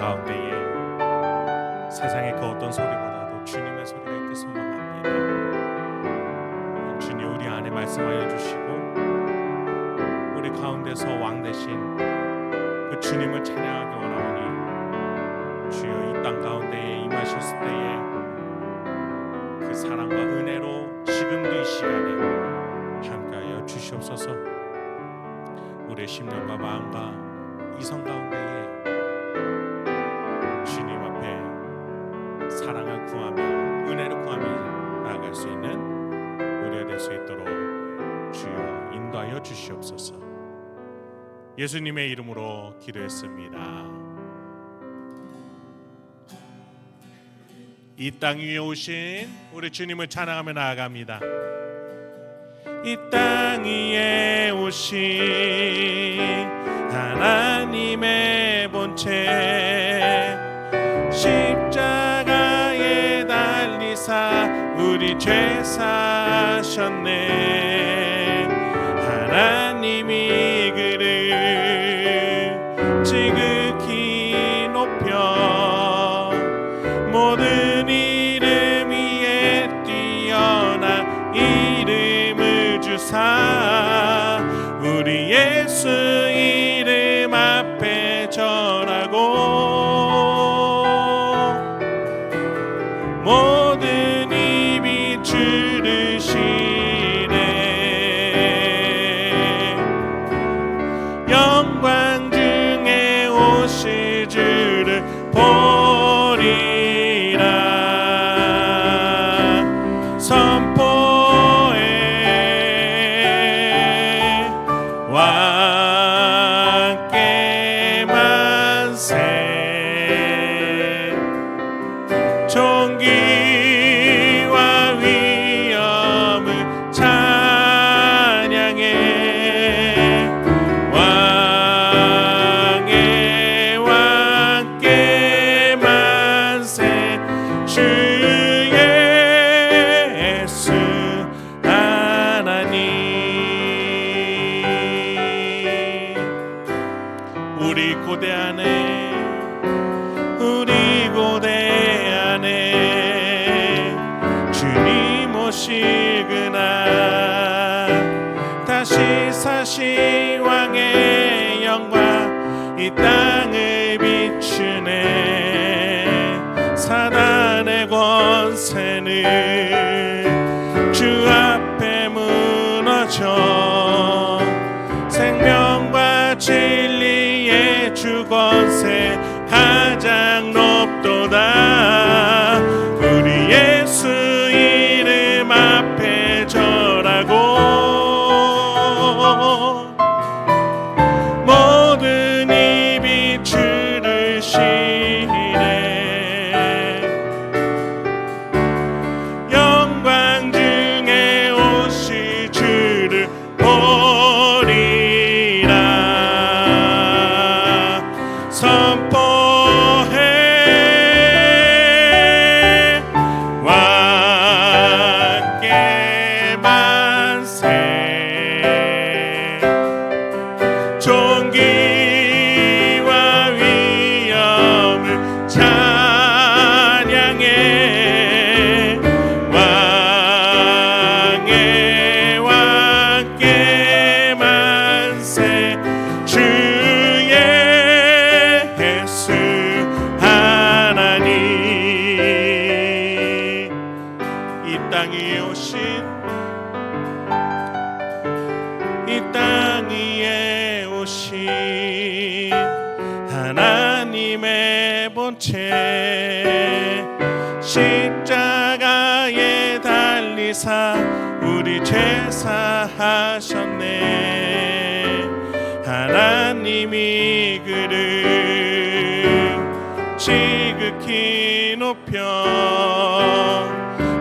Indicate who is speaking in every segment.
Speaker 1: 가운데에 세상의 그 어떤 소리보다도 주님의 소리가 있길 소망합니다. 주님 우리 안에 말씀하여 주시고 우리 가운데서 왕 대신 그 주님을 찬양하기 원하오니 주여 이 땅 가운데에 임하셨을 때에 그 사랑과 은혜로 지금도 이 시간에 함께하여 주시옵소서. 우리의 심령과 마음과 이성 가운데에 주님 앞에 사랑을 구하며 은혜를 구하며 나아갈 수 있는 우리가 될 수 있도록 주여 인도하여 주시옵소서. 예수님의 이름으로 기도했습니다. 이 땅 위에 오신 우리 주님을 찬양하며 나아갑니다. 이 땅 위에 오신 하나님의 본체 십자가에 달리사 우리 죄 사셨네. 하나님이 그를 지극히 높여 모든 이름 위에 뛰어나 이름을 주사 우리 예수 이름 앞에 절하고 모든 입이 주를 시네. 영광 중에 오실 주를 보리라. 선포해 왕께 만세. 존귀와 위엄을 찬양해. 왕의 왕께 만세. 주 예수 하나님. 우리 고대 안에 우리 고대 안에 주님 오실 그날 다시 사신 왕의 영광 이 땅을 비추네. 사단의 권세는 주 앞에 무너져 생명과 진리의 주 권세 가장 높도다. 우리 예수 이름 앞에 절하고 모든 입이 주를 시네. 영광 중에 오실 주를 보리라. 선포해 왕께 만세. 존귀와 위엄을 찬양해. 왕의 왕께 만세. 주 예수 하나님. 이 땅 위에 오신 이 땅 위에 오신 하나님의 본체 십자가에 달리사 우리 죄 사하셨네. 하나님이 그를 지극히 높여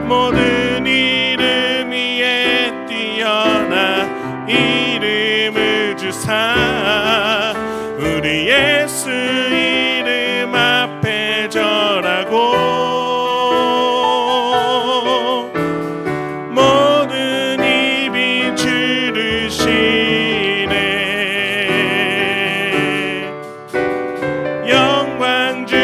Speaker 1: 모든 이름 위에 뛰어나 이름을 주사 우리 예수 이름 앞에 절하고 모든 입이 주를 시네. 영광 주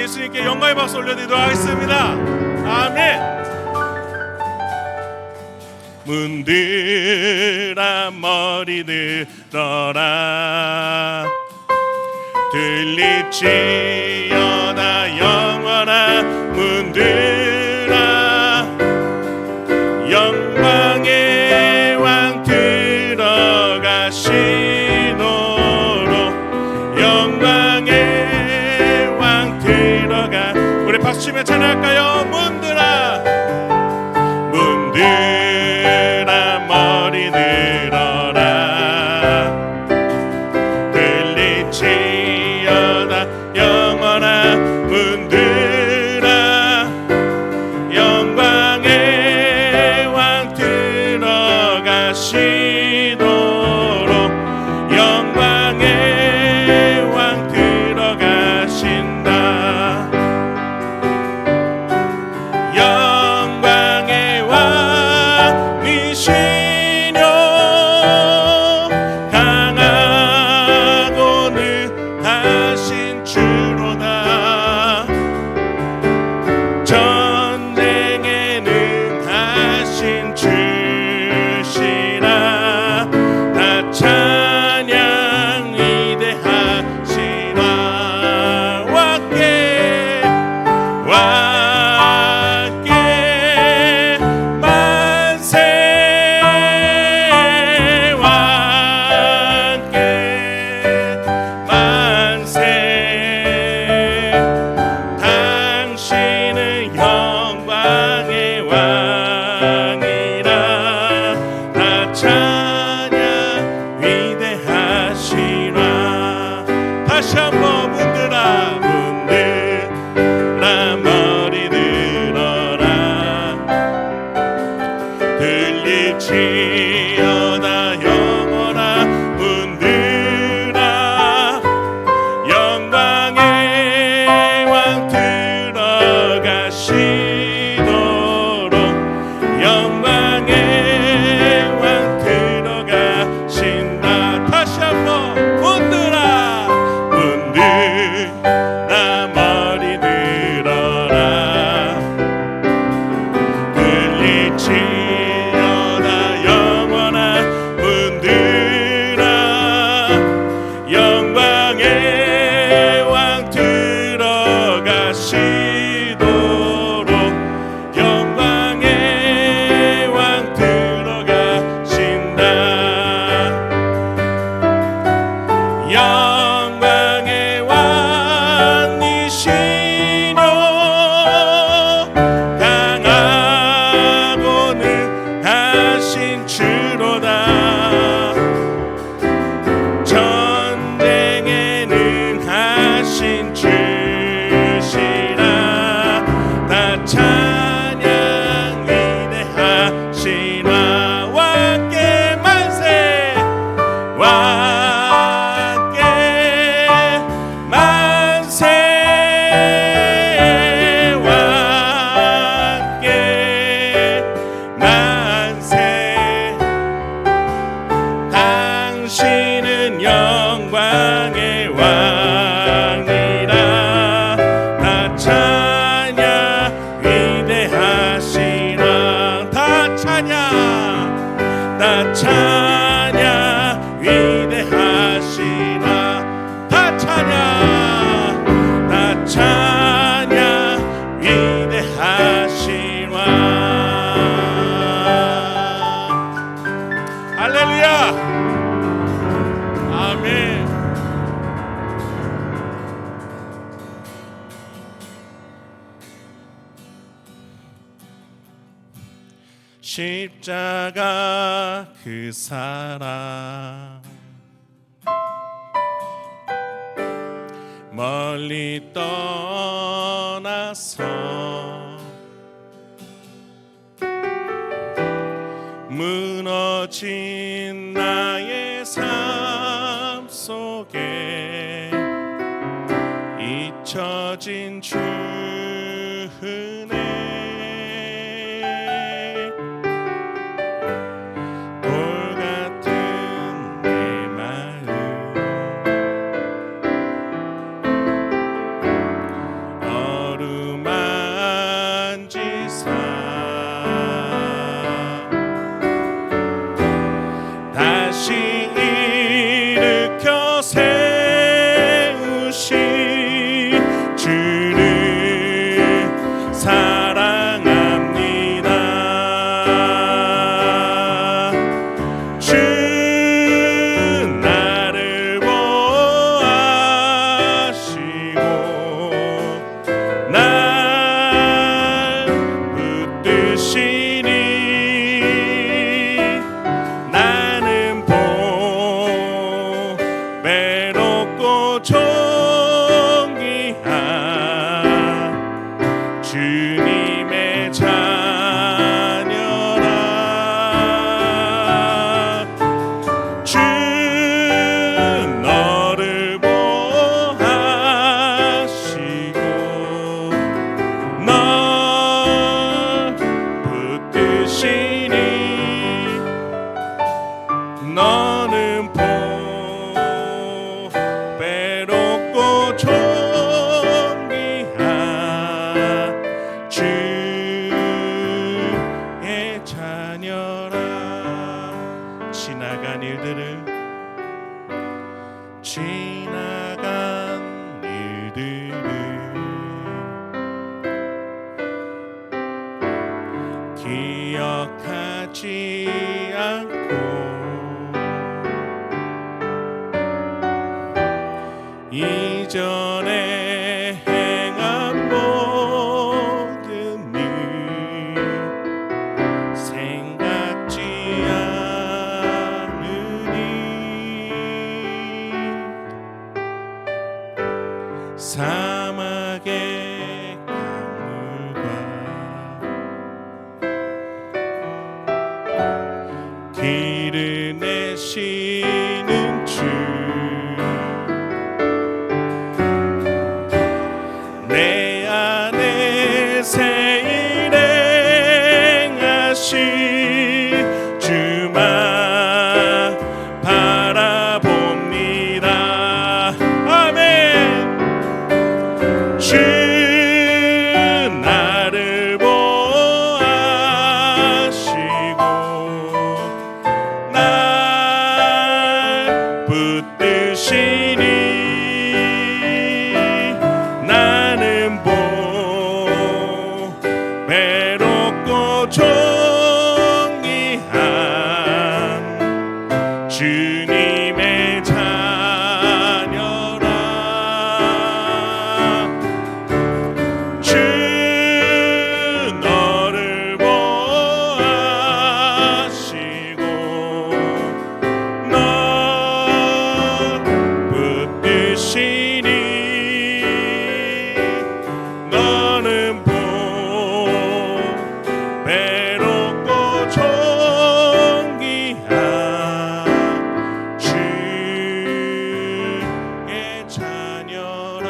Speaker 1: 예수님께 영광의 박수 올려드리도록 하겠습니다. 아멘. 문들아 머리 들어라 들릴지어다 영원한 문들아 영광의 왕 들어가시도록 영광의 왕 들어가 우리 박수치며 찬양할까요? 문들아 문들아 머리 들어라 들릴지어다 영원한 문들아 영광의 왕 들어가시도록 영광의 왕 들어가신다 영광의 왕이시뇨 강하고는 하신 주로다 전쟁에는 하신 주시라 다 찬양 위대하시라 왕께 왕께 만세 왕께 만세 당신은 영광의 왕이라 다 찬양 위대하시라 다시 한번 문들아 문들아 머리 들어라 들릴지어다 영원한 문들아 영광의 왕 들어가시도록 영광의 왕 들어가신다 다시 한번 문들아 문들아 머리 들어라 들릴지어다 영원한 문들아 영광의 왕 들어가시도록 영광의 왕 들어가신다 영광의 왕이시뇨 강하고는 하신 주로다 전쟁에는 하신 주시라 다 찬양 위대하시라 왕께 만세 왕께 만세 왕께 만세 당신은 영광의 왕이라 다 찬양 위대하시라 다 찬양 위대하시라 다 찬양 위대하시라 할렐루야 아멘. 십자가 그 사랑 멀리 떠나서 무너진 나의 삶 속에 잊혀진 주 은혜 돌같은 내 마음 자녀라. 지나간 일들을 기억하지 않고 이전에 행한 모든 일 생각지 않으니 사막의 강물과 길을 내시는 주 내 안에 새 일 행하실 주만 바라봅니다. 아멘. 주 나를 보아시고 날 붙드시니 나는 외롭고 존귀한 주님의 자녀라. 주 너를 보아시고 널 붙드시니 너는 외롭고 존귀한 주의 자녀라.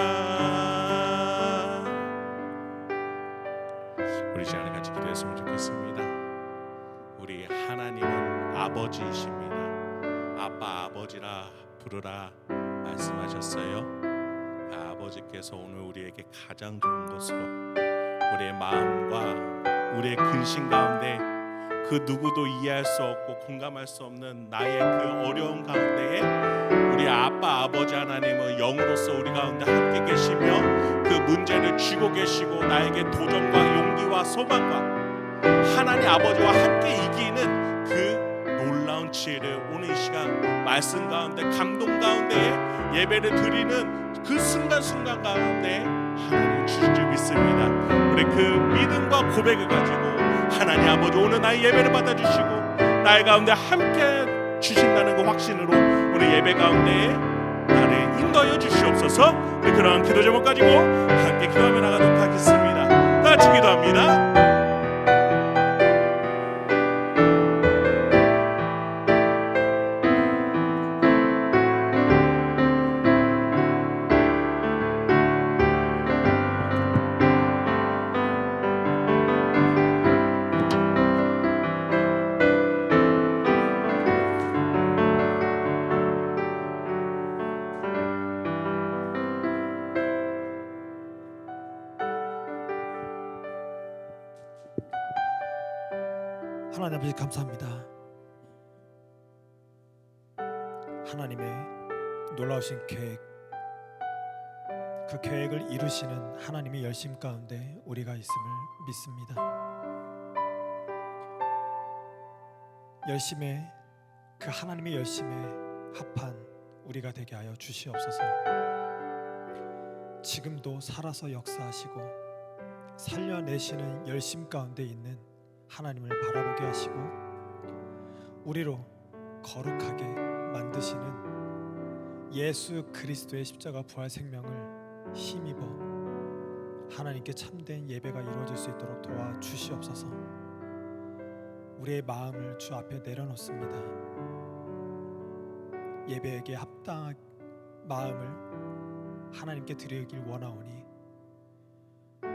Speaker 1: 우리 시간에 같이 기도했으면 좋겠습니다. 우리 하나님은 아버지이십니다. 아빠 아버지라 부르라 말씀하셨어요. 아버지께서 오늘 우리에게 가장 좋은 것으로 우리의 마음과 우리의 근심 가운데 그 누구도 이해할 수 없고 공감할 수 없는 나의 그 어려움 가운데에 우리 아빠 아버지 하나님은 영으로서 우리 가운데 함께 계시며 그 문제를 쥐고 계시고 나에게 도전과 용기와 소망과 하나님 아버지와 함께 이기는 그 놀라운 지혜를 오늘 이 시간 말씀 가운데 감동 가운데 예배를 드리는 그 순간순간 가운데 하나님 주실 줄 믿습니다. 우리 그 믿음과 고백을 가지고 하나님 아버지 오늘 나의 예배를 받아주시고 나의 가운데 함께 주신다는 그 확신으로 우리 예배 가운데 나를 인도하여 주시옵소서. 우리 그러한 기도 제목 가지고 함께 기도하며 나가도록 하겠습니다. 다 같이 기도합니다.
Speaker 2: 하나님 아버지 감사합니다. 하나님의 놀라우신 계획, 그 계획을 이루시는 하나님의 열심 가운데 우리가 있음을 믿습니다. 열심에 그 하나님의 열심에 합한 우리가 되게 하여 주시옵소서. 지금도 살아서 역사하시고 살려내시는 열심 가운데 있는 하나님을 바라보게 하시고 우리로 거룩하게 만드시는 예수 그리스도의 십자가 부활 생명을 힘입어 하나님께 참된 예배가 이루어질 수 있도록 도와주시옵소서. 우리의 마음을 주 앞에 내려놓습니다. 예배에게 합당한 마음을 하나님께 드리길 원하오니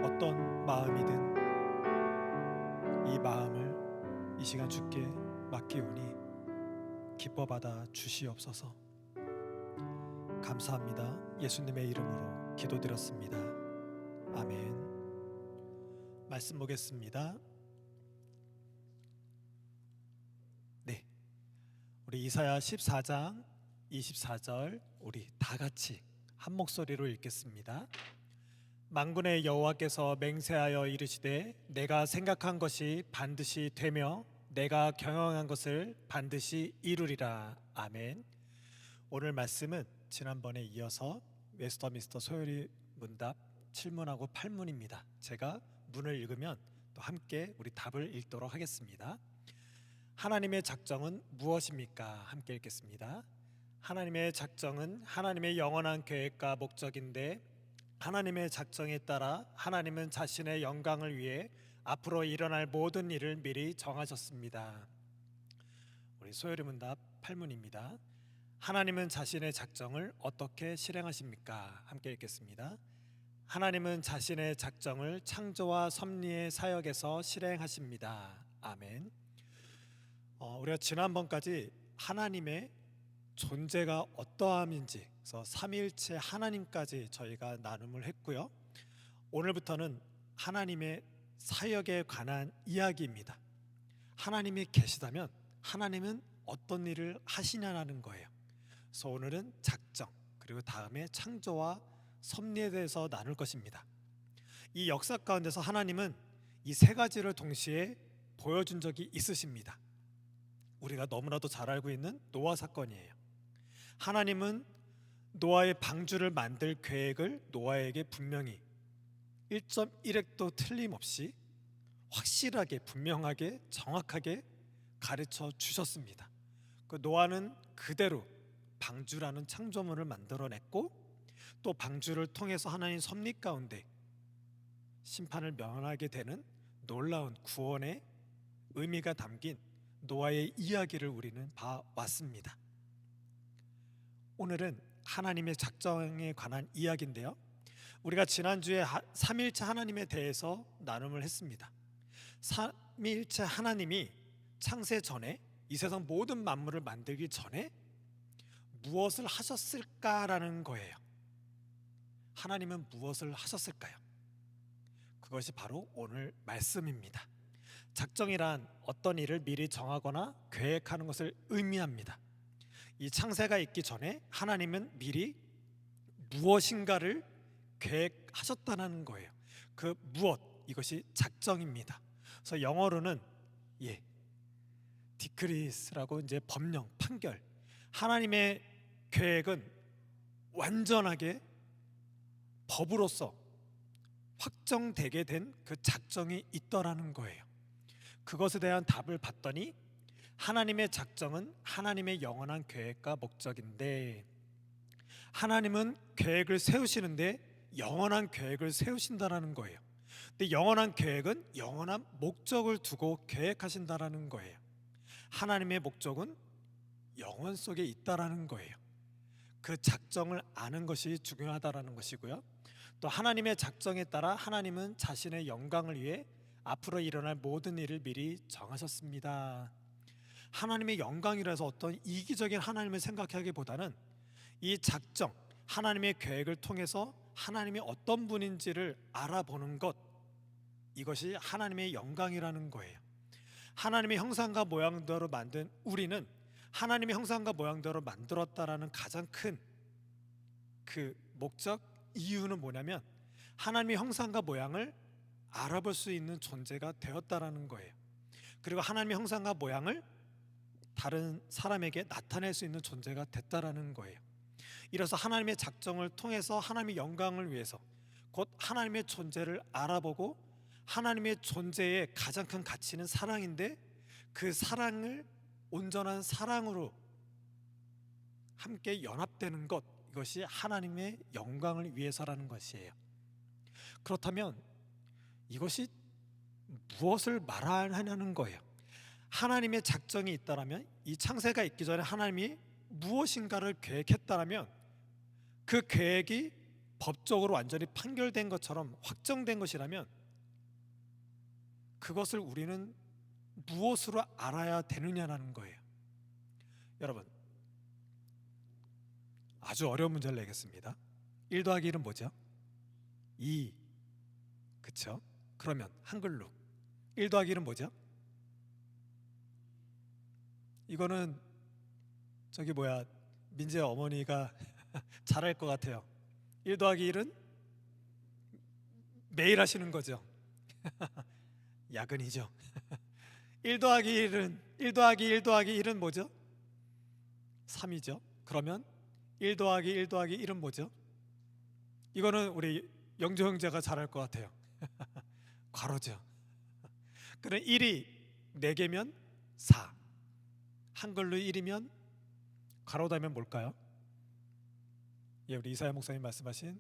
Speaker 2: 어떤 마음이든 이 마음을 이 시간 주께 맡기오니 기뻐 받아 주시옵소서. 감사합니다. 예수님의 이름으로 기도드렸습니다. 아멘. 말씀 보겠습니다. 우리 이사야 14장 24절 우리 다 같이 한 목소리로 읽겠습니다. 만군의 여호와께서 맹세하여 이르시되 내가 생각한 것이 반드시 되며 내가 경영한 것을 반드시 이루리라. 아멘. 오늘 말씀은 지난번에 이어서 웨스터민스터 소요리 문답 7문하고 8문입니다. 제가 문을 읽으면 또 함께 우리 답을 읽도록 하겠습니다. 하나님의 작정은 무엇입니까? 함께 읽겠습니다. 하나님의 작정은 하나님의 영원한 계획과 목적인데 하나님의 작정에 따라 하나님은 자신의 영광을 위해 앞으로 일어날 모든 일을 미리 정하셨습니다. 우리 소요리 문답 8문입니다. 하나님은 자신의 작정을 어떻게 실행하십니까? 함께 읽겠습니다. 하나님은 자신의 작정을 창조와 섭리의 사역에서 실행하십니다. 아멘. 우리가 지난번까지 하나님의 존재가 어떠함인지 그래서 삼위일체 하나님까지 저희가 나눔을 했고요. 오늘부터는 하나님의 사역에 관한 이야기입니다. 하나님이 계시다면 하나님은 어떤 일을 하시냐는 거예요. 그래서 오늘은 작정 그리고 다음에 창조와 섭리에 대해서 나눌 것입니다. 이 역사 가운데서 하나님은 이 세 가지를 동시에 보여준 적이 있으십니다. 우리가 너무나도 잘 알고 있는 노아 사건이에요. 하나님은 노아의 방주를 만들 계획을 노아에게 분명히 1.1획도 틀림없이 확실하게 분명하게 정확하게 가르쳐 주셨습니다. 그 노아는 그대로 방주라는 창조물을 만들어냈고 또 방주를 통해서 하나님 섭리 가운데 심판을 면하게 되는 놀라운 구원의 의미가 담긴 노아의 이야기를 우리는 봐왔습니다. 오늘은 하나님의 작정에 관한 이야기인데요. 우리가 지난주에 삼위일체 하나님에 대해서 나눔을 했습니다. 삼위일체 하나님이 창세 전에 이 세상 모든 만물을 만들기 전에 무엇을 하셨을까라는 거예요. 하나님은 무엇을 하셨을까요? 그것이 바로 오늘 말씀입니다. 작정이란 어떤 일을 미리 정하거나 계획하는 것을 의미합니다. 이 창세가 있기 전에 하나님은 미리 무엇인가를 계획하셨다는 거예요. 그 무엇 이것이 작정입니다. 그래서 영어로는 디크리스라고 이제 법령 판결. 하나님의 계획은 완전하게 법으로서 확정되게 된 그 작정이 있더라는 거예요. 그것에 대한 답을 봤더니 하나님의 작정은 하나님의 영원한 계획과 목적인데 하나님은 계획을 세우시는데 영원한 계획을 세우신다라는 거예요. 근데 영원한 계획은 영원한 목적을 두고 계획하신다라는 거예요. 하나님의 목적은 영원 속에 있다라는 거예요. 그 작정을 아는 것이 중요하다라는 것이고요. 또 하나님의 작정에 따라 하나님은 자신의 영광을 위해 앞으로 일어날 모든 일을 미리 정하셨습니다. 하나님의 영광이라 해서 어떤 이기적인 하나님을 생각하기보다는 이 작정, 하나님의 계획을 통해서 하나님이 어떤 분인지를 알아보는 것, 이것이 하나님의 영광이라는 거예요. 하나님의 형상과 모양대로 만든 우리는 하나님의 형상과 모양대로 만들었다라는 가장 큰 그 목적, 이유는 뭐냐면 하나님의 형상과 모양을 알아볼 수 있는 존재가 되었다라는 거예요. 그리고 하나님의 형상과 모양을 다른 사람에게 나타낼 수 있는 존재가 됐다라는 거예요. 이래서 하나님의 작정을 통해서 하나님의 영광을 위해서 곧 하나님의 존재를 알아보고 하나님의 존재의 가장 큰 가치는 사랑인데 그 사랑을 온전한 사랑으로 함께 연합되는 것, 이것이 하나님의 영광을 위해서라는 것이에요. 그렇다면 이것이 무엇을 말하냐는 거예요. 하나님의 작정이 있다라면 이 창세가 있기 전에 하나님이 무엇인가를 계획했다라면 그 계획이 법적으로 완전히 판결된 것처럼 확정된 것이라면 그것을 우리는 무엇으로 알아야 되느냐는 거예요. 여러분, 아주 어려운 문제를 내겠습니다. 1 더하기 1은 뭐죠? 2. 그쵸? 그러면 한글로 1 더하기 1은 뭐죠? 이거는 저기 뭐야, 민재 어머니가 잘할 것 같아요. 1 더하기 1은 매일 하시는 거죠. 야근이죠. 1 더하기 1은 1 더하기 1은 뭐죠? 3이죠. 그러면 1 더하기 1 더하기 1은 뭐죠? 이거는 우리 영조 형제가 잘할 것 같아요. 괄호죠. 그럼 1이 4개면 4. 한글로 1이면 괄호 닫으면 뭘까요? 예, 우리 이사야 목사님 말씀하신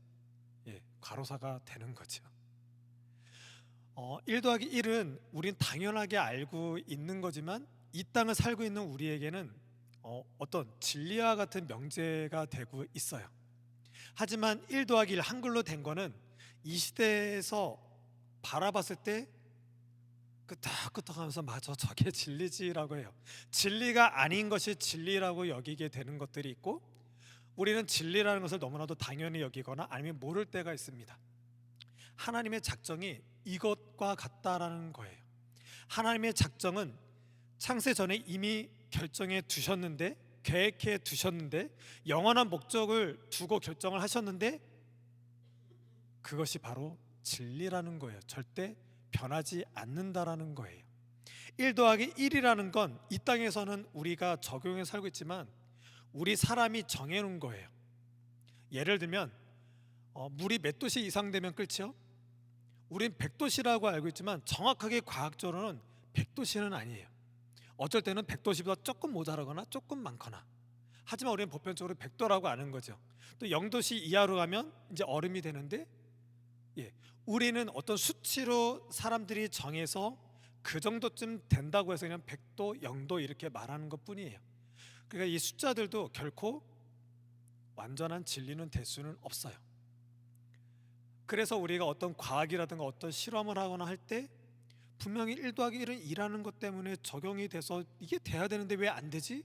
Speaker 2: 괄호사가 되는 거죠. 1 더하기 1은 우린 당연하게 알고 있는 거지만 이 땅을 살고 있는 우리에게는 어떤 진리와 같은 명제가 되고 있어요. 하지만 1 더하기 1 한글로 된 거는 이 시대에서 바라봤을 때 끄떡끄떡하면서 맞아, 저게 진리지라고 해요. 진리가 아닌 것이 진리라고 여기게 되는 것들이 있고, 우리는 진리라는 것을 너무나도 당연히 여기거나 아니면 모를 때가 있습니다. 하나님의 작정이 이것과 같다라는 거예요. 하나님의 작정은 창세 전에 이미 결정해 두셨는데, 계획해 두셨는데, 영원한 목적을 두고 결정을 하셨는데, 그것이 바로 진리라는 거예요. 절대 변하지 않는다라는 거예요. 1 더하기 1이라는 건 이 땅에서는 우리가 적용해 살고 있지만 우리 사람이 정해놓은 거예요. 예를 들면 물이 몇 도씨 이상 되면 끓죠? 우린 100도씨라고 알고 있지만 정확하게 과학적으로는 100도씨는 아니에요. 어쩔 때는 100도씨보다 조금 모자라거나 조금 많거나. 하지만 우리는 보편적으로 100도라고 아는 거죠. 또 0도씨 이하로 가면 이제 얼음이 되는데, 우리는 어떤 수치로 사람들이 정해서 그 정도쯤 된다고 해서 그냥 100도, 0도 이렇게 말하는 것뿐이에요. 그러니까 이 숫자들도 결코 완전한 진리는 될 수는 없어요. 그래서 우리가 어떤 과학이라든가 어떤 실험을 하거나 할 때 분명히 1 더하기 1은 2라는 것 때문에 적용이 돼서 이게 돼야 되는데 왜 안 되지?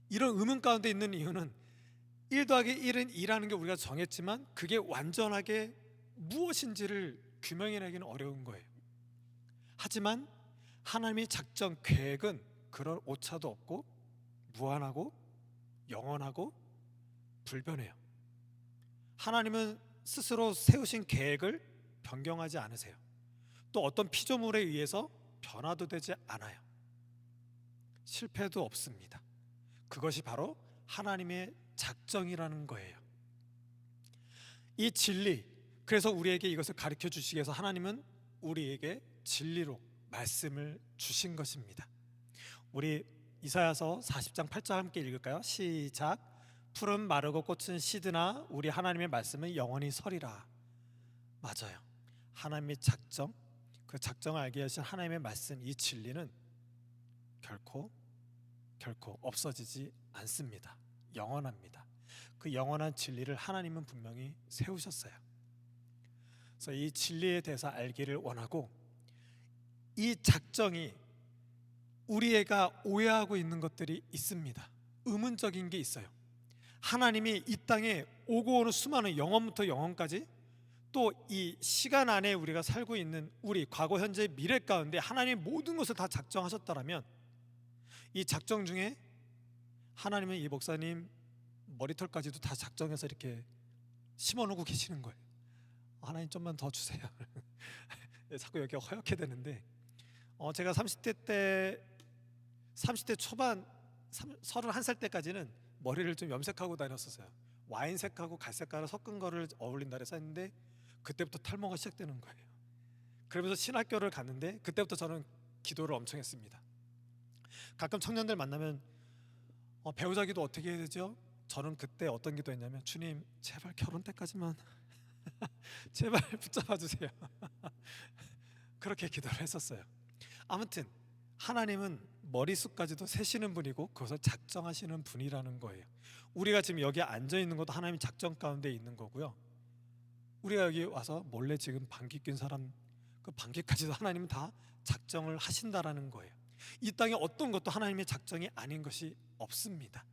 Speaker 2: 이런 의문 가운데 있는 이유는 1 더하기 1은 2라는 게 우리가 정했지만 그게 완전하게 무엇인지를 규명해내기는 어려운 거예요. 하지만 하나님의 작정 계획은 그런 오차도 없고 무한하고 영원하고 불변해요. 하나님은 스스로 세우신 계획을 변경하지 않으세요. 또 어떤 피조물에 의해서 변화도 되지 않아요. 실패도 없습니다. 그것이 바로 하나님의 작정이라는 거예요. 이 진리, 그래서 우리에게 이것을 가르쳐 주시기 위해서 하나님은 우리에게 진리로 말씀을 주신 것입니다. 우리 이사야서 40장 8절 함께 읽을까요? 시작. 푸른 마르고 꽃은 시드나 우리 하나님의 말씀은 영원히 서리라. 맞아요. 하나님의 작정, 그 작정을 알게 하신 하나님의 말씀, 이 진리는 결코 없어지지 않습니다. 영원합니다. 그 영원한 진리를 하나님은 분명히 세우셨어요. 그래서 이 진리에 대해서 알기를 원하고, 이 작정이 우리가 오해하고 있는 것들이 있습니다. 의문적인 게 있어요. 하나님이 이 땅에 오고 오는 수많은 영원부터 영원까지, 또 이 시간 안에 우리가 살고 있는 우리 과거, 현재, 미래 가운데 하나님이 모든 것을 다 작정하셨다라면, 이 작정 중에 하나님은 이 목사님 머리털까지도 다 작정해서 이렇게 심어놓고 계시는 거예요. 하나님 좀만 더 주세요. 자꾸 여기가 허옇게 되는데, 제가 30대 초반 31살 때까지는 머리를 좀 염색하고 다녔었어요. 와인색하고 갈색깔을 섞은 거를 어울린다 해서 했는데 그때부터 탈모가 시작되는 거예요. 그러면서 신학교를 갔는데 그때부터 저는 기도를 엄청 했습니다. 가끔 청년들 만나면 배우자 기도 어떻게 해야 되죠? 저는 그때 어떤 기도했냐면, 주님 제발 결혼 때까지만 제발 붙잡아 주세요. 그렇게 기도를 했었어요. 아무튼 하나님은 머리숱까지도 세시는 분이고 그것을 작정하시는 분이라는 거예요. 우리가 지금 여기 앉아 있는 것도 하나님 작정 가운데 있는 거고요. 우리가 여기 와서 몰래 지금 방귀 낀 사람, 그 방귀까지도 하나님은 다 작정을 하신다라는 거예요. 이 땅에 어떤 것도 하나님의 작정이 아닌 것이 없습니다.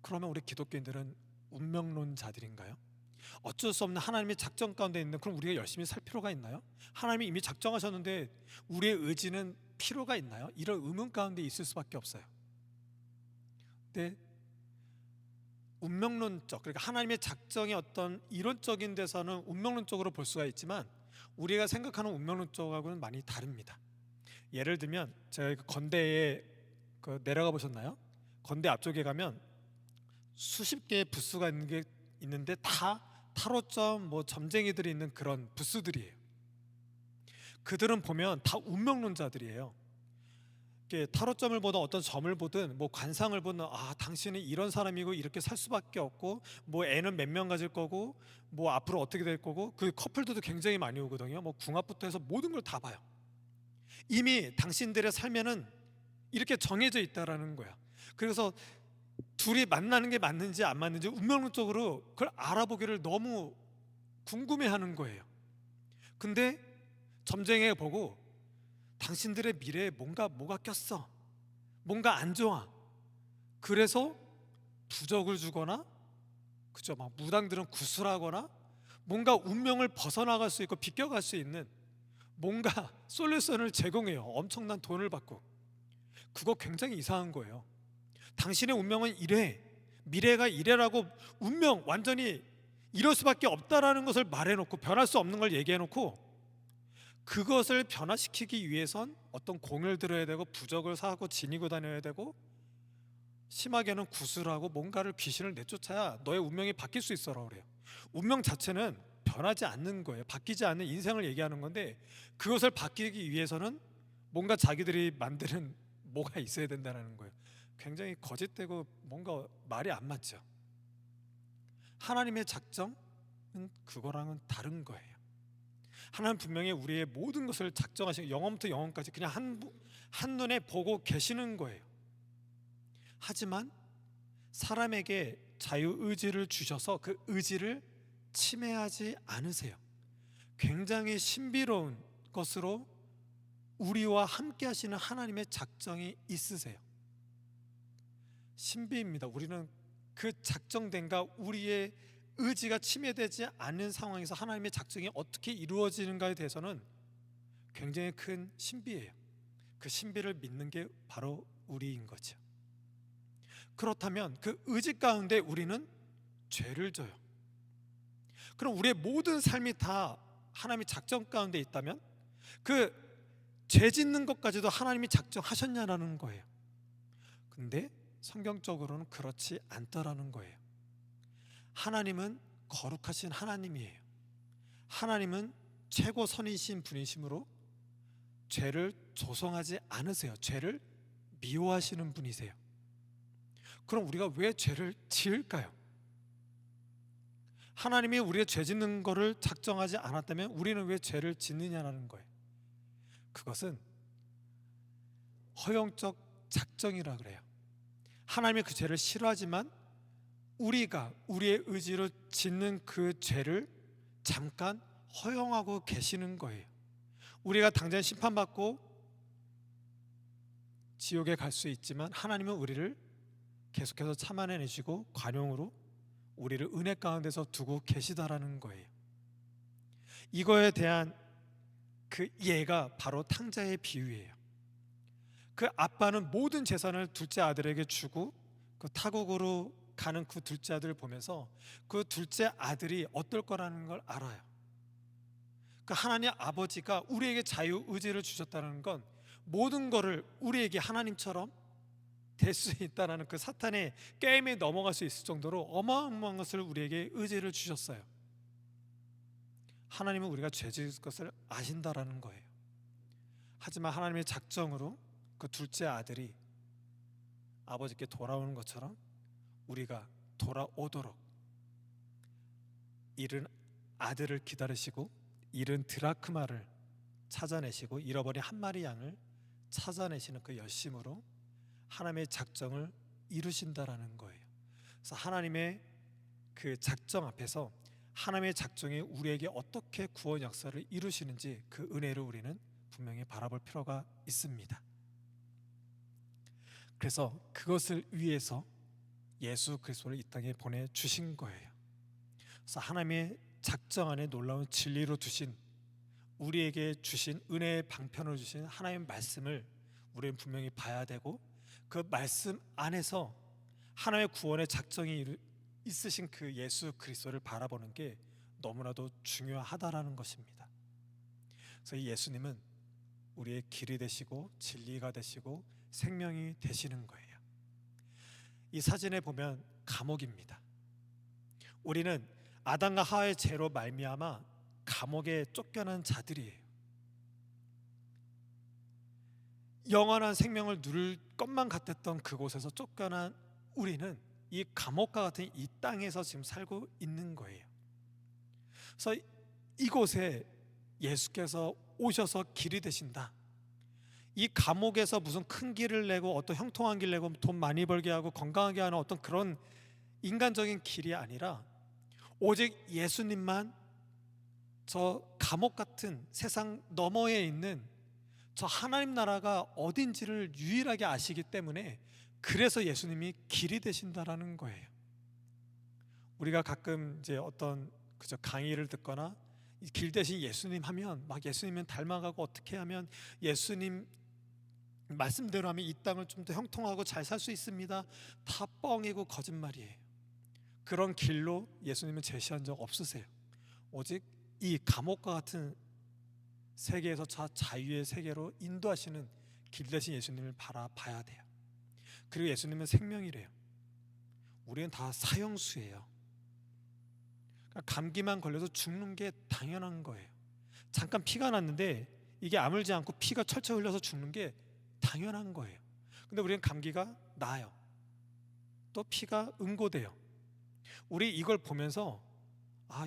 Speaker 2: 그러면 우리 기독교인들은 운명론자들인가요? 어쩔 수 없는 하나님의 작정 가운데 있는, 그럼 우리가 열심히 살 필요가 있나요? 하나님이 이미 작정하셨는데 우리의 의지는 필요가 있나요? 이런 의문 가운데 있을 수밖에 없어요. 때 운명론적, 그러니까 하나님의 작정의 어떤 이론적인 데서는 운명론적으로 볼 수가 있지만 우리가 생각하는 운명론적하고는 많이 다릅니다. 예를 들면 제가 그 건대에 내려가 보셨나요? 건대 앞쪽에 가면 수십 개의 부스가 있는데 다 타로점 뭐 점쟁이들이 있는 그런 부스들이에요. 그들은 보면 다 운명론자들이에요. 타로점을 보든 어떤 점을 보든 뭐 관상을 보든 당신은 이런 사람이고 이렇게 살 수밖에 없고 뭐 애는 몇 명 가질 거고 뭐 앞으로 어떻게 될 거고, 그 커플들도 굉장히 많이 오거든요. 뭐 궁합부터 해서 모든 걸 다 봐요. 이미 당신들의 삶에는 이렇게 정해져 있다라는 거야. 그래서 둘이 만나는 게 맞는지 안 맞는지 운명론적으로 그걸 알아보기를 너무 궁금해하는 거예요. 근데 점쟁이가 보고 당신들의 미래에 뭐가 꼈어, 뭔가 안 좋아, 그래서 부적을 주거나, 그죠? 막 무당들은 구슬하거나 뭔가 운명을 벗어나갈 수 있고 비껴갈 수 있는 뭔가 솔루션을 제공해요. 엄청난 돈을 받고. 그거 굉장히 이상한 거예요. 당신의 운명은 이래, 미래가 이래라고 운명 완전히 이럴 수밖에 없다라는 것을 말해놓고 변할 수 없는 걸 얘기해놓고 그것을 변화시키기 위해선 어떤 공을 들어야 되고 부적을 사고 지니고 다녀야 되고 심하게는 구슬하고 뭔가를 귀신을 내쫓아야 너의 운명이 바뀔 수 있어라고 그래요. 운명 자체는 변하지 않는 거예요. 바뀌지 않는 인생을 얘기하는 건데 그것을 바뀌기 위해서는 뭔가 자기들이 만드는 뭐가 있어야 된다는 거예요. 굉장히 거짓되고 뭔가 말이 안 맞죠. 하나님의 작정은 그거랑은 다른 거예요. 하나님 분명히 우리의 모든 것을 작정하시고 영원부터 영원까지 그냥 한눈에 보고 계시는 거예요. 하지만 사람에게 자유의지를 주셔서 그 의지를 침해하지 않으세요. 굉장히 신비로운 것으로 우리와 함께 하시는 하나님의 작정이 있으세요. 신비입니다. 우리는 그 작정된가 우리의 의지가 침해되지 않는 상황에서 하나님의 작정이 어떻게 이루어지는가에 대해서는 굉장히 큰 신비예요. 그 신비를 믿는 게 바로 우리인 거죠. 그렇다면 그 의지 가운데 우리는 죄를 져요. 그럼 우리의 모든 삶이 다 하나님의 작정 가운데 있다면 그 죄 짓는 것까지도 하나님이 작정하셨냐라는 거예요. 근데 성경적으로는 그렇지 않다라는 거예요. 하나님은 거룩하신 하나님이에요. 하나님은 최고 선이신 분이시므로 죄를 조성하지 않으세요. 죄를 미워하시는 분이세요. 그럼 우리가 왜 죄를 지을까요? 하나님이 우리의 죄 짓는 거를 작정하지 않았다면 우리는 왜 죄를 짓느냐라는 거예요. 그것은 허용적 작정이라 그래요. 하나님이 그 죄를 싫어하지만 우리가 우리의 의지로 짓는 그 죄를 잠깐 허용하고 계시는 거예요. 우리가 당장 심판받고 지옥에 갈 수 있지만 하나님은 우리를 계속해서 참아내시고 관용으로 우리를 은혜 가운데서 두고 계시다라는 거예요. 이거에 대한 그 예가 바로 탕자의 비유예요. 그 아빠는 모든 재산을 둘째 아들에게 주고 그 타국으로 가는 그 둘째 아들을 보면서 그 둘째 아들이 어떨 거라는 걸 알아요. 그 하나님 아버지가 우리에게 자유의지를 주셨다는 건 모든 거를 우리에게 하나님처럼 될 수 있다는 그 사탄의 게임에 넘어갈 수 있을 정도로 어마어마한 것을 우리에게 의지를 주셨어요. 하나님은 우리가 죄 지을 것을 아신다라는 거예요. 하지만 하나님의 작정으로 그 둘째 아들이 아버지께 돌아오는 것처럼 우리가 돌아오도록 잃은 아들을 기다리시고 잃은 드라크마를 찾아내시고 잃어버린 한 마리 양을 찾아내시는 그 열심으로 하나님의 작정을 이루신다라는 거예요. 그래서 하나님의 그 작정 앞에서 하나님의 작정이 우리에게 어떻게 구원 역사를 이루시는지 그 은혜를 우리는 분명히 바라볼 필요가 있습니다. 그래서 그것을 위해서 예수 그리스도를 이 땅에 보내주신 거예요. 그래서 하나님의 작정 안에 놀라운 진리로 두신 우리에게 주신 은혜의 방편을 주신 하나님의 말씀을 우리는 분명히 봐야 되고 그 말씀 안에서 하나님의 구원의 작정이 있으신 그 예수 그리스도를 바라보는 게 너무나도 중요하다라는 것입니다. 그래서 이 예수님은 우리의 길이 되시고 진리가 되시고 생명이 되시는 거예요. 이 사진에 보면 감옥입니다. 우리는 아담과 하와의 죄로 말미암아 감옥에 쫓겨난 자들이에요. 영원한 생명을 누릴 것만 같았던 그곳에서 쫓겨난 우리는 이 감옥과 같은 이 땅에서 지금 살고 있는 거예요. 그래서 이곳에 예수께서 오셔서 길이 되신다. 이 감옥에서 무슨 큰 길을 내고 어떤 형통한 길 내고 돈 많이 벌게 하고 건강하게 하는 어떤 그런 인간적인 길이 아니라 오직 예수님만 저 감옥 같은 세상 너머에 있는 저 하나님 나라가 어딘지를 유일하게 아시기 때문에 그래서 예수님이 길이 되신다라는 거예요. 우리가 가끔 이제 어떤 그저 강의를 듣거나 길 대신 예수님 하면 막 예수님은 닮아가고 어떻게 하면 예수님 말씀대로 하면 이 땅을 좀 더 형통하고 잘 살 수 있습니다. 다 뻥이고 거짓말이에요. 그런 길로 예수님은 제시한 적 없으세요. 오직 이 감옥과 같은 세계에서 자유의 세계로 인도하시는 길 대신 예수님을 바라봐야 돼요. 그리고 예수님은 생명이래요. 우리는 다 사형수예요. 그러니까 감기만 걸려도 죽는 게 당연한 거예요. 잠깐 피가 났는데 이게 아물지 않고 피가 철철 흘려서 죽는 게 당연한 거예요. 근데 우리는 감기가 나아요. 또 피가 응고돼요. 우리 이걸 보면서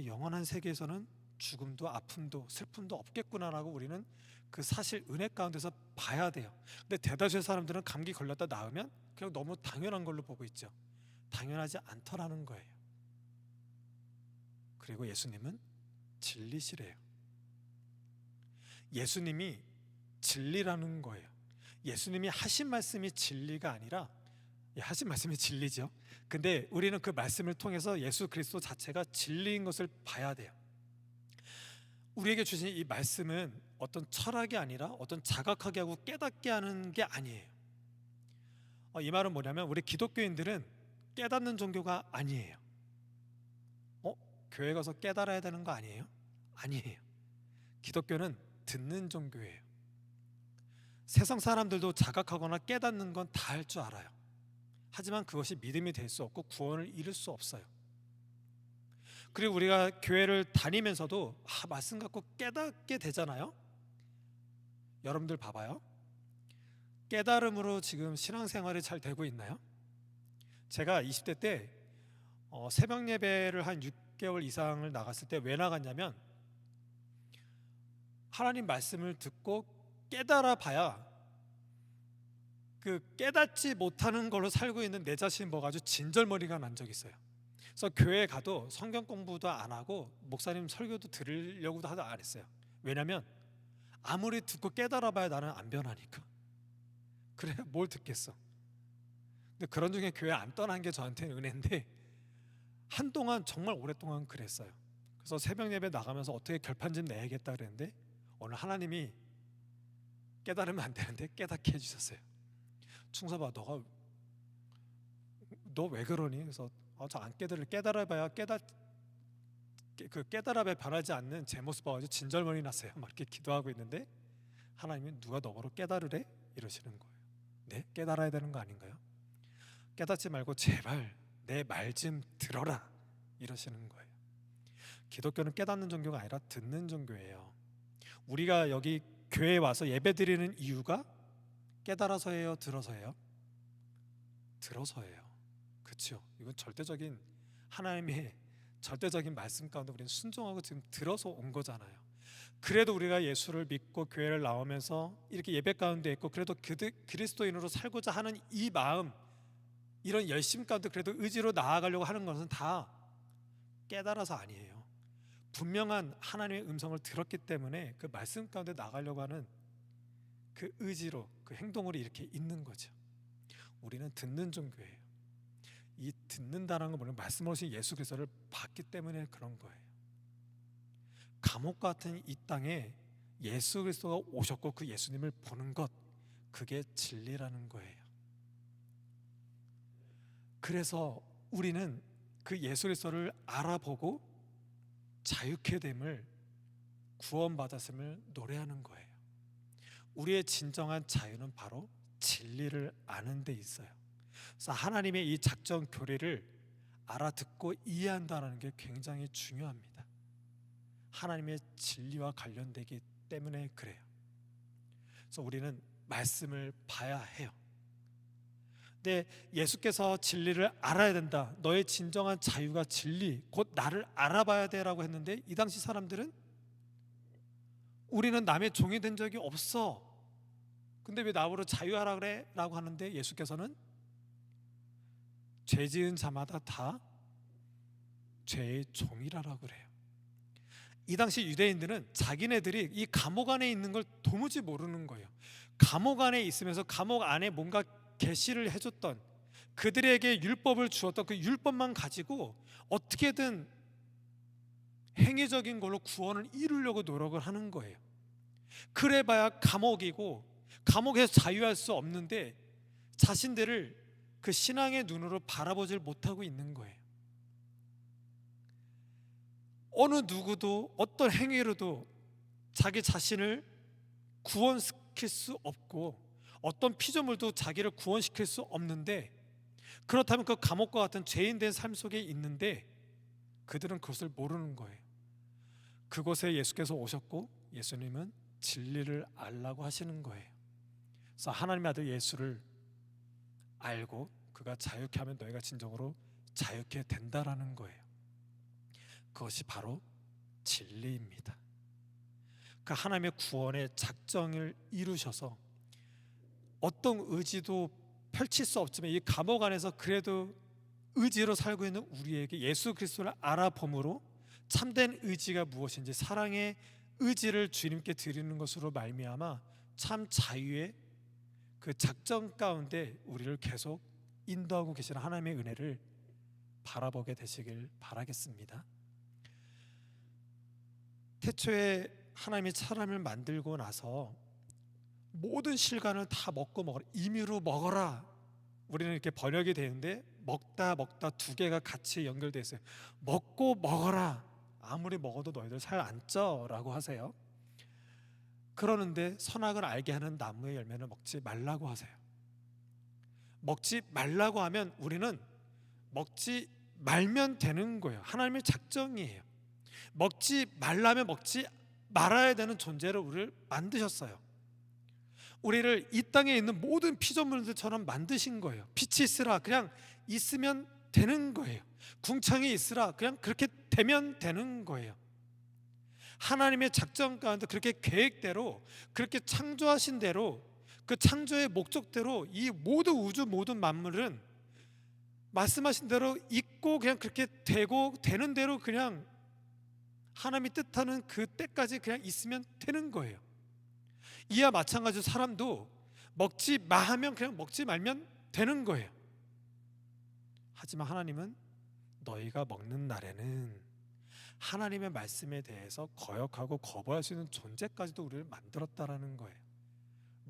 Speaker 2: 영원한 세계에서는 죽음도 아픔도 슬픔도 없겠구나라고 우리는 그 사실 은혜 가운데서 봐야 돼요. 근데 대다수의 사람들은 감기 걸렸다 나으면 그냥 너무 당연한 걸로 보고 있죠. 당연하지 않더라는 거예요. 그리고 예수님은 진리시래요. 예수님이 진리라는 거예요. 예수님이 하신 말씀이 진리가 아니라 하신 말씀이 진리죠. 근데 우리는 그 말씀을 통해서 예수 그리스도 자체가 진리인 것을 봐야 돼요. 우리에게 주신 이 말씀은 어떤 철학이 아니라 어떤 자각하게 하고 깨닫게 하는 게 아니에요. 이 말은 뭐냐면 우리 기독교인들은 깨닫는 종교가 아니에요. 교회 가서 깨달아야 되는 거 아니에요? 아니에요. 기독교는 듣는 종교예요. 세상 사람들도 자각하거나 깨닫는 건 다 할 줄 알아요. 하지만 그것이 믿음이 될 수 없고 구원을 이룰 수 없어요. 그리고 우리가 교회를 다니면서도 말씀 갖고 깨닫게 되잖아요. 여러분들 봐봐요. 깨달음으로 지금 신앙생활이 잘 되고 있나요? 제가 20대 때 새벽 예배를 한 6개월 이상을 나갔을 때 왜 나갔냐면 하나님 말씀을 듣고 깨달아 봐야 그 깨닫지 못하는 걸로 살고 있는 내 자신이 뭐가지고 진절머리가 난 적이 있어요. 그래서 교회에 가도 성경 공부도 안 하고 목사님 설교도 들으려고도 하도 안 했어요. 왜냐면 아무리 듣고 깨달아 봐야 나는 안 변하니까. 그래 뭘 듣겠어. 근데 그런 중에 교회 안 떠난 게 저한테는 은혜인데 한동안 정말 오랫동안 그랬어요. 그래서 새벽 예배 나가면서 어떻게 결판 좀 내야겠다 그랬는데 오늘 하나님이 깨달으면 안 되는데 깨닫게 해주셨어요. 충서봐 너 왜 그러니? 그래서 저 안 깨달아봐야 깨달아봐야 변하지 않는 제 모습 봐가지고 진절머리 났어요. 막 이렇게 기도하고 있는데 하나님이 누가 너보러 깨달으래? 이러시는 거예요. 네? 깨달아야 되는 거 아닌가요? 깨닫지 말고 제발 내 말 좀 들어라 이러시는 거예요. 기독교는 깨닫는 종교가 아니라 듣는 종교예요. 우리가 여기 교회에 와서 예배드리는 이유가 깨달아서예요? 들어서예요? 들어서예요. 그렇죠? 이건 절대적인 하나님의 절대적인 말씀 가운데 우리는 순종하고 지금 들어서 온 거잖아요. 그래도 우리가 예수를 믿고 교회를 나오면서 이렇게 예배 가운데 있고 그래도 그리스도인으로 살고자 하는 이 마음, 이런 열심 가운데 그래도 의지로 나아가려고 하는 것은 다 깨달아서 아니에요. 분명한 하나님의 음성을 들었기 때문에 그 말씀 가운데 나가려고 하는 그 의지로 그 행동으로 이렇게 있는 거죠. 우리는 듣는 종교예요. 이 듣는다는 건 뭐냐면 말씀을 오신 예수 그리스도를 봤기 때문에 그런 거예요. 감옥 같은 이 땅에 예수 그리스도가 오셨고 그 예수님을 보는 것, 그게 진리라는 거예요. 그래서 우리는 그 예수 그리스도를 알아보고 자유케 됨을, 구원받았음을 노래하는 거예요. 우리의 진정한 자유는 바로 진리를 아는 데 있어요. 그래서 하나님의 이 작전 교리를 알아듣고 이해한다는 게 굉장히 중요합니다. 하나님의 진리와 관련되기 때문에 그래요. 그래서 우리는 말씀을 봐야 해요. 근데 예수께서 진리를 알아야 된다, 너의 진정한 자유가 진리, 곧 나를 알아봐야 돼라고 했는데, 이 당시 사람들은 우리는 남의 종이 된 적이 없어, 근데 왜 나보고 자유하라 그래? 라고 하는데, 예수께서는 죄 지은 자마다 다 죄의 종이라고 그래요. 이 당시 유대인들은 자기네들이 이 감옥 안에 있는 걸 도무지 모르는 거예요. 감옥 안에 있으면서 감옥 안에 뭔가 계시를 해줬던, 그들에게 율법을 주었던 그 율법만 가지고 어떻게든 행위적인 걸로 구원을 이루려고 노력을 하는 거예요. 그래봐야 감옥이고, 감옥에서 자유할 수 없는데 자신들을 그 신앙의 눈으로 바라보질 못하고 있는 거예요. 어느 누구도 어떤 행위로도 자기 자신을 구원시킬 수 없고, 어떤 피조물도 자기를 구원시킬 수 없는데, 그렇다면 그 감옥과 같은 죄인된 삶 속에 있는데 그들은 그것을 모르는 거예요. 그곳에 예수께서 오셨고, 예수님은 진리를 알라고 하시는 거예요. 그래서 하나님의 아들 예수를 알고 그가 자유케 하면 너희가 진정으로 자유케 된다라는 거예요. 그것이 바로 진리입니다. 그 하나님의 구원의 작정을 이루셔서 어떤 의지도 펼칠 수 없지만 이 감옥 안에서 그래도 의지로 살고 있는 우리에게 예수 그리스도를 알아봄으로 참된 의지가 무엇인지, 사랑의 의지를 주님께 드리는 것으로 말미암아 참 자유의 그 작정 가운데 우리를 계속 인도하고 계시는 하나님의 은혜를 바라보게 되시길 바라겠습니다. 태초에 하나님이 사람을 만들고 나서 모든 실간을 다 먹고 먹어라, 임의로 먹어라, 우리는 이렇게 번역이 되는데 먹다 두 개가 같이 연결되어 있어요. 먹고 먹어라, 아무리 먹어도 너희들 살 안 쪄라고 하세요. 그러는데 선악을 알게 하는 나무의 열매는 먹지 말라고 하세요. 먹지 말라고 하면 우리는 먹지 말면 되는 거예요. 하나님의 작정이에요. 먹지 말라면 먹지 말아야 되는 존재로 우리를 만드셨어요. 우리를 이 땅에 있는 모든 피조물들처럼 만드신 거예요. 빛이 있으라, 그냥 있으면 되는 거예요. 궁창이 있으라, 그냥 그렇게 되면 되는 거예요. 하나님의 작전 가운데 그렇게 계획대로, 그렇게 창조하신 대로, 그 창조의 목적대로 이 모든 우주 모든 만물은 말씀하신 대로 있고, 그냥 그렇게 되고 되는 대로 그냥 하나님이 뜻하는 그 때까지 그냥 있으면 되는 거예요. 이와 마찬가지로 사람도 먹지 마 하면 그냥 먹지 말면 되는 거예요. 하지만 하나님은 너희가 먹는 날에는 하나님의 말씀에 대해서 거역하고 거부할 수 있는 존재까지도 우리를 만들었다라는 거예요.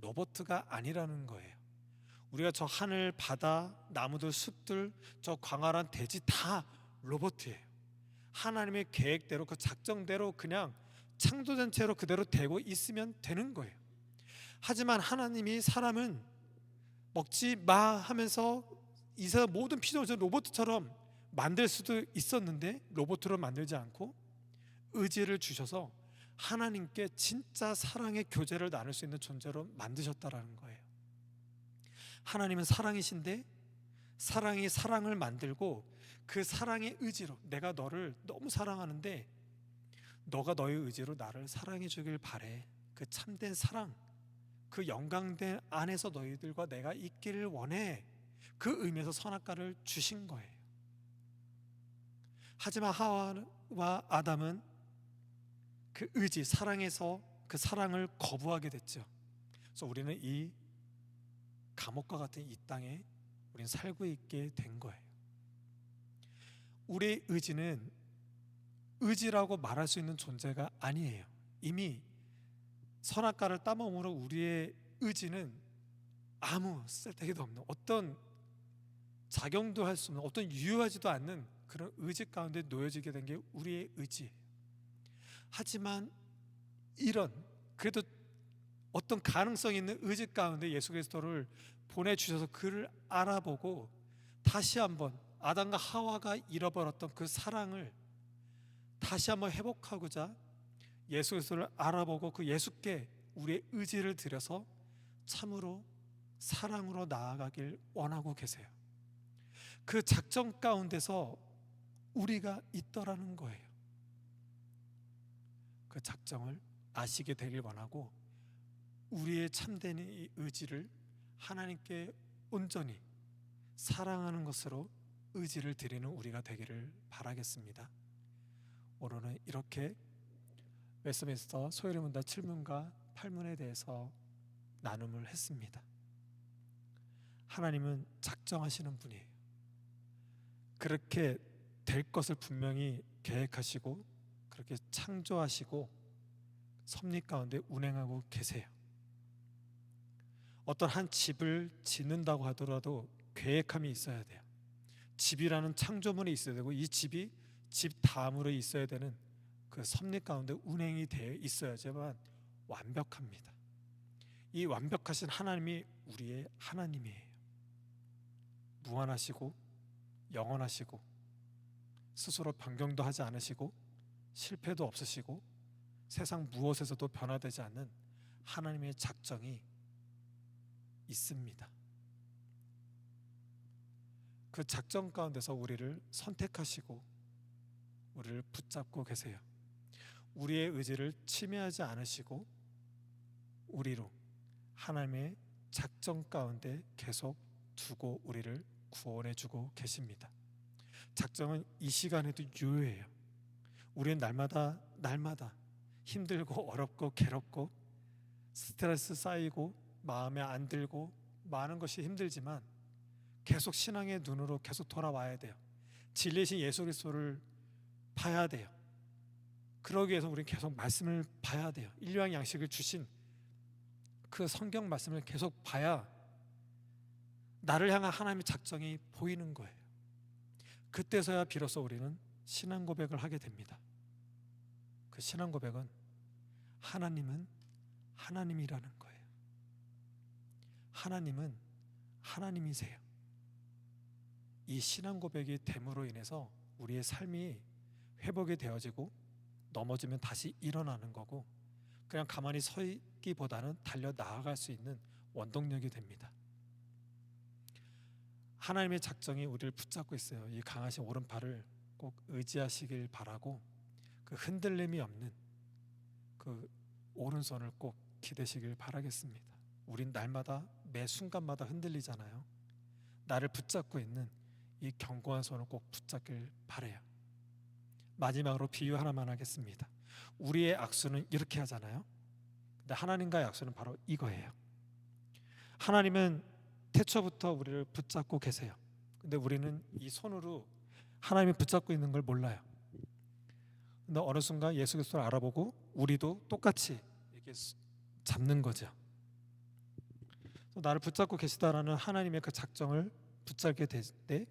Speaker 2: 로봇가 아니라는 거예요. 우리가 저 하늘, 바다, 나무들, 숲들, 저 광활한 대지 다 로봇이에요. 하나님의 계획대로, 그 작정대로 그냥 창조된 채로 그대로 되고 있으면 되는 거예요. 하지만 하나님이 사람은 먹지 마 하면서 이 세상 모든 피조물을 로봇처럼 만들 수도 있었는데 로봇으로 만들지 않고 의지를 주셔서 하나님께 진짜 사랑의 교제를 나눌 수 있는 존재로 만드셨다라는 거예요. 하나님은 사랑이신데 사랑이 사랑을 만들고 그 사랑의 의지로, 내가 너를 너무 사랑하는데 너가 너의 의지로 나를 사랑해 주길 바래, 그 참된 사랑, 그 영광된 안에서 너희들과 내가 있기를 원해, 그 의미에서 선악과를 주신 거예요. 하지만 하와와 아담은 그 의지, 사랑에서 그 사랑을 거부하게 됐죠. 그래서 우리는 이 감옥과 같은 이 땅에 우리는 살고 있게 된 거예요. 우리의 의지는 의지라고 말할 수 있는 존재가 아니에요. 이미 선악과를 따먹음으로 우리의 의지는 아무 쓸데기도 없는, 어떤 작용도 할 수 없는 어떤 유효하지도 않는 그런 의지 가운데 놓여지게 된 게 우리의 의지예요. 하지만 이런 그래도 어떤 가능성 있는 의지 가운데 예수 그리스도를 보내주셔서 그를 알아보고 다시 한번 아담과 하와가 잃어버렸던 그 사랑을 다시 한번 회복하고자 예수 그리스도를 알아보고 그 예수께 우리의 의지를 들여서 참으로 사랑으로 나아가길 원하고 계세요. 그 작전 가운데서 우리가 있더라는 거예요. 그 작정을 아시게 되길 원하고 우리의 참된 이 의지를 하나님께 온전히 사랑하는 것으로 의지를 드리는 우리가 되기를 바라겠습니다. 오늘은 이렇게 웨스트민스터 소요리 문답 7문과 8문에 대해서 나눔을 했습니다. 하나님은 작정하시는 분이에요. 그렇게 될 것을 분명히 계획하시고 그렇게 창조하시고 섭리 가운데 운행하고 계세요. 어떤 한 집을 짓는다고 하더라도 계획함이 있어야 돼요. 집이라는 창조물이 있어야 되고 이 집이 집 다음으로 있어야 되는 그 섭리 가운데 운행이 되어 있어야지만 완벽합니다. 이 완벽하신 하나님이 우리의 하나님이에요. 무한하시고 영원하시고 스스로 변경도 하지 않으시고 실패도 없으시고 세상 무엇에서도 변화되지 않는 하나님의 작정이 있습니다. 그 작정 가운데서 우리를 선택하시고 우리를 붙잡고 계세요. 우리의 의지를 침해하지 않으시고 우리로 하나님의 작정 가운데 계속 두고 우리를 구원해 주고 계십니다. 작정은 이 시간에도 유효해요. 우리는 날마다 힘들고 어렵고 괴롭고 스트레스 쌓이고 마음에 안 들고 많은 것이 힘들지만 계속 신앙의 눈으로 계속 돌아와야 돼요. 진리신 예수 그리스도를 봐야 돼요. 그러기 위해서 우리는 계속 말씀을 봐야 돼요. 인류의 양식을 주신 그 성경 말씀을 계속 봐야 나를 향한 하나님의 작정이 보이는 거예요. 그때서야 비로소 우리는 신앙 고백을 하게 됩니다. 그 신앙 고백은 하나님은 하나님이라는 거예요. 하나님은 하나님이세요. 이 신앙 고백이 됨으로 인해서 우리의 삶이 회복이 되어지고 넘어지면 다시 일어나는 거고 그냥 가만히 서 있기보다는 달려 나아갈 수 있는 원동력이 됩니다. 하나님의 작정이 우리를 붙잡고 있어요. 이 강하신 오른팔을 꼭 의지하시길 바라고 그 흔들림이 없는 그 오른손을 꼭 기대시길 바라겠습니다. 우린 날마다 매 순간마다 흔들리잖아요. 나를 붙잡고 있는 이 견고한 손을 꼭 붙잡길 바라요. 마지막으로 비유 하나만 하겠습니다. 우리의 악수는 이렇게 하잖아요. 근데 하나님과의 악수는 바로 이거예요. 하나님은 태초부터 우리를 붙잡고 계세요. 근데 우리는 이 손으로 하나님이 붙잡고 있는 걸 몰라요. 근데 어느 순간 예수 그리스도를 알아보고 우리도 똑같이 이렇게 잡는 거죠. 나를 붙잡고 계시다라는 하나님의 그 작정을 붙잡게 될 때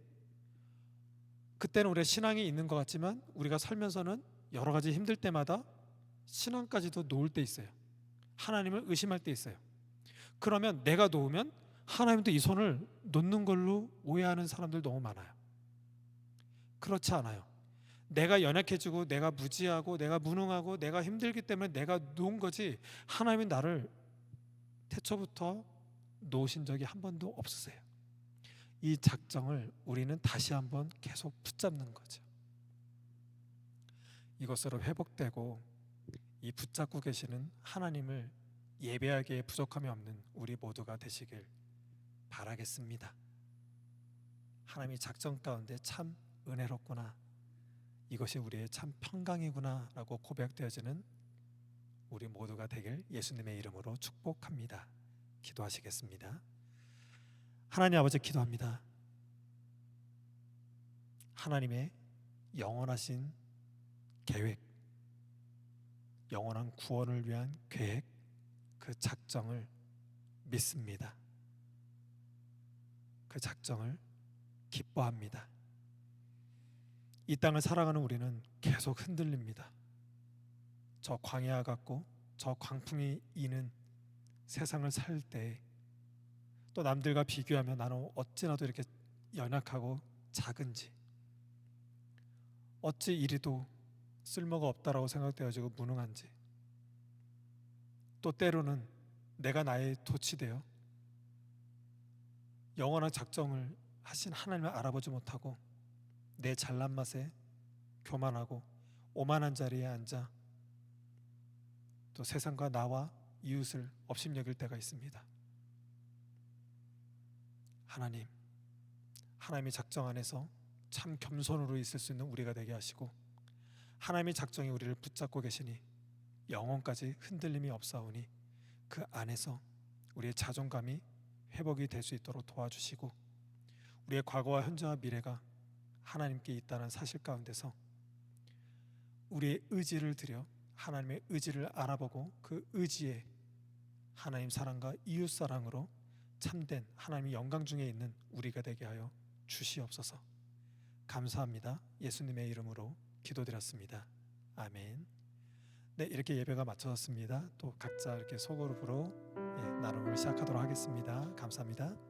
Speaker 2: 그때는 우리의 신앙이 있는 것 같지만 우리가 살면서는 여러 가지 힘들 때마다 신앙까지도 놓을 때 있어요. 하나님을 의심할 때 있어요. 그러면 내가 놓으면 하나님도 이 손을 놓는 걸로 오해하는 사람들 너무 많아요. 그렇지 않아요. 내가 연약해지고 내가 무지하고 내가 무능하고 내가 힘들기 때문에 내가 놓은 거지 하나님이 나를 태초부터 놓으신 적이 한 번도 없으세요. 이 작정을 우리는 다시 한번 계속 붙잡는 거죠. 이것으로 회복되고 이 붙잡고 계시는 하나님을 예배하기에 부족함이 없는 우리 모두가 되시길 바라겠습니다. 하나님이 작정 가운데 참 은혜롭구나, 이것이 우리의 참 평강이구나 라고 고백되어지는 우리 모두가 되길 예수님의 이름으로 축복합니다. 기도하시겠습니다. 하나님 아버지, 기도합니다. 하나님의 영원하신 계획, 영원한 구원을 위한 계획, 그 작정을 믿습니다. 그 작정을 기뻐합니다. 이 땅을 살아가는 우리는 계속 흔들립니다. 저 광야 같고 저 광풍이 이는 세상을 살 때 또 남들과 비교하면 나는 어찌나도 이렇게 연약하고 작은지, 어찌 이리도 쓸모가 없다라고 생각되어지고 무능한지, 또 때로는 내가 나의 돛이 되어 영원한 작정을 하신 하나님을 알아보지 못하고 내 잘난 맛에 교만하고 오만한 자리에 앉아 또 세상과 나와 이웃을 업신여길 때가 있습니다. 하나님의 작정 안에서 참 겸손으로 있을 수 있는 우리가 되게 하시고 하나님의 작정이 우리를 붙잡고 계시니 영혼까지 흔들림이 없사오니 그 안에서 우리의 자존감이 회복이 될 수 있도록 도와주시고 우리의 과거와 현재와 미래가 하나님께 있다는 사실 가운데서 우리의 의지를 들여 하나님의 의지를 알아보고 그 의지에 하나님 사랑과 이웃 사랑으로 참된 하나님의 영광 중에 있는 우리가 되게 하여 주시옵소서. 감사합니다. 예수님의 이름으로 기도드렸습니다. 아멘. 네, 이렇게 예배가 마쳐졌습니다. 또 각자 이렇게 소그룹으로 나눔을 시작하도록 하겠습니다. 감사합니다.